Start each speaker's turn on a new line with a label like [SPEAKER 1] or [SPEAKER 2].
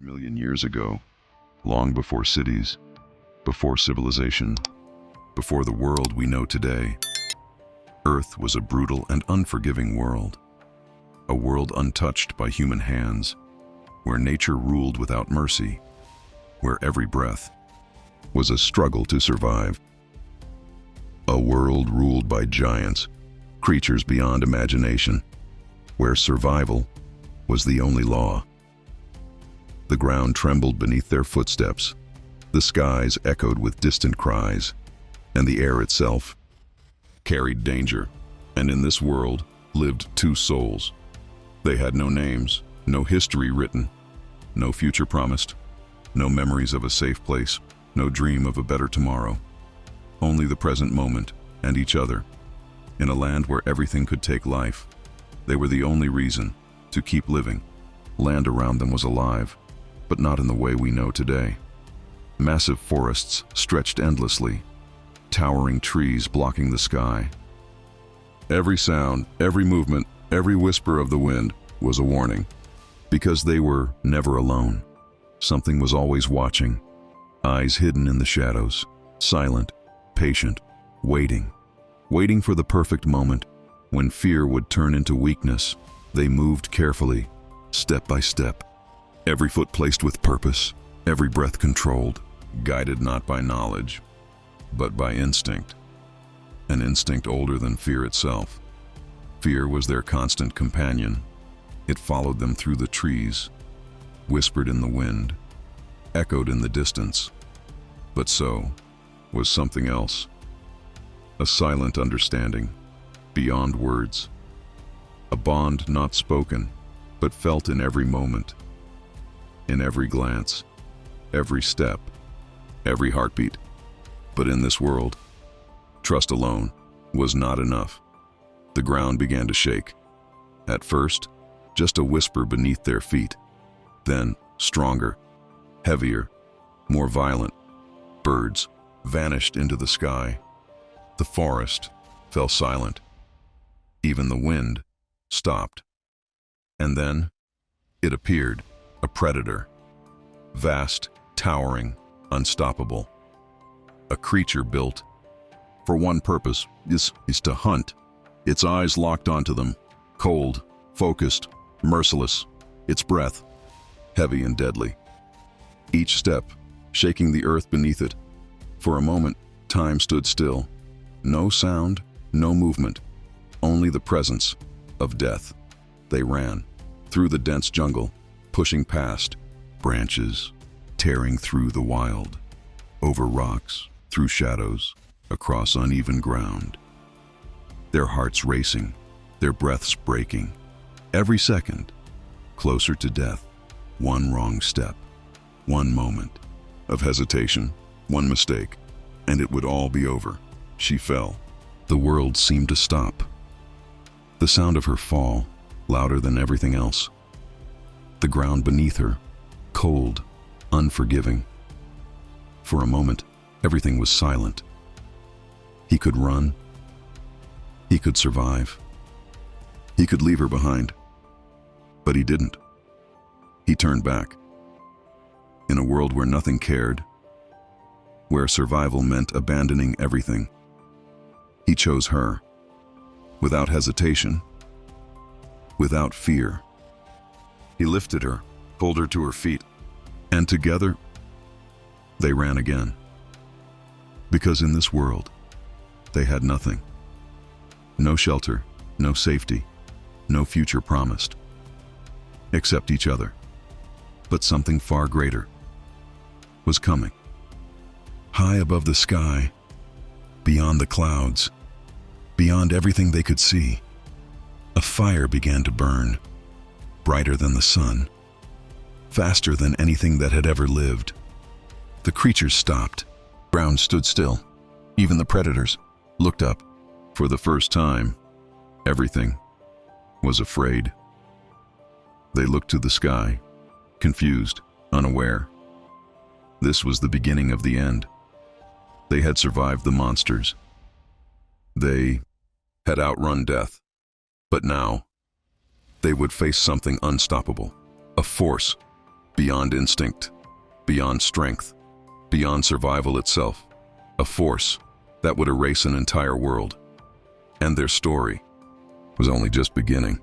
[SPEAKER 1] million years ago, long before cities, before civilization, before the world we know today, Earth was a brutal and unforgiving world. A world untouched by human hands, where nature ruled without mercy, where every breath was a struggle to survive. A world ruled by giants, creatures beyond imagination, where survival was the only law. The ground trembled beneath their footsteps, the skies echoed with distant cries, and the air itself carried danger. And in this world lived two souls. They had no names, no history written, no future promised, no memories of a safe place, no dream of a better tomorrow. Only the present moment and each other. In a land where everything could take life, they were the only reason to keep living. Land around them was alive, but not in the way we know today. Massive forests stretched endlessly, towering trees blocking the sky. Every sound, every movement, every whisper of the wind was a warning. Because they were never alone. Something was always watching, eyes hidden in the shadows, silent, patient, waiting for the perfect moment when fear would turn into weakness. They moved carefully, step by step, every foot placed with purpose, every breath controlled, guided not by knowledge, but by instinct. An instinct older than fear itself. Fear was their constant companion. It followed them through the trees, whispered in the wind, echoed in the distance. But so was something else. A silent understanding, beyond words. A bond not spoken, but felt in every moment, in every glance, every step, every heartbeat. But in this world, trust alone was not enough. The ground began to shake. At first, just a whisper beneath their feet. Then, stronger, heavier, more violent. Birds vanished into the sky. The forest fell silent. Even the wind stopped. And then, it appeared, a predator. Vast, towering, unstoppable. A creature built for one purpose, is to hunt. Its eyes locked onto them, cold, focused, merciless. Its breath, heavy and deadly. Each step, shaking the earth beneath it. For a moment, time stood still. No sound, no movement, only the presence of death. They ran through the dense jungle, pushing past branches, tearing through the wild, over rocks, through shadows, across uneven ground. Their hearts racing, their breaths breaking. Every second, closer to death. One wrong step, one moment of hesitation, one mistake, and it would all be over. She fell. The world seemed to stop. The sound of her fall, louder than everything else. The ground beneath her, cold, unforgiving. For a moment, everything was silent. He could run. He could survive. He could leave her behind. But he didn't. He turned back. In a world where nothing cared, where survival meant abandoning everything, he chose her. Without hesitation, without fear. He lifted her, pulled her to her feet, and together, they ran again. Because in this world, they had nothing. No shelter, no safety, no future promised. Except each other. But something far greater was coming. High above the sky, beyond the clouds, beyond everything they could see, a fire began to burn, brighter than the sun, faster than anything that had ever lived. The creatures stopped. Ground stood still. Even the predators looked up. For the first time, everything was afraid. They looked to the sky, confused, unaware. This was the beginning of the end. They had survived the monsters. They had outrun death. But now, they would face something unstoppable. A force beyond instinct, beyond strength, beyond survival itself, a force that would erase an entire world. And their story was only just beginning.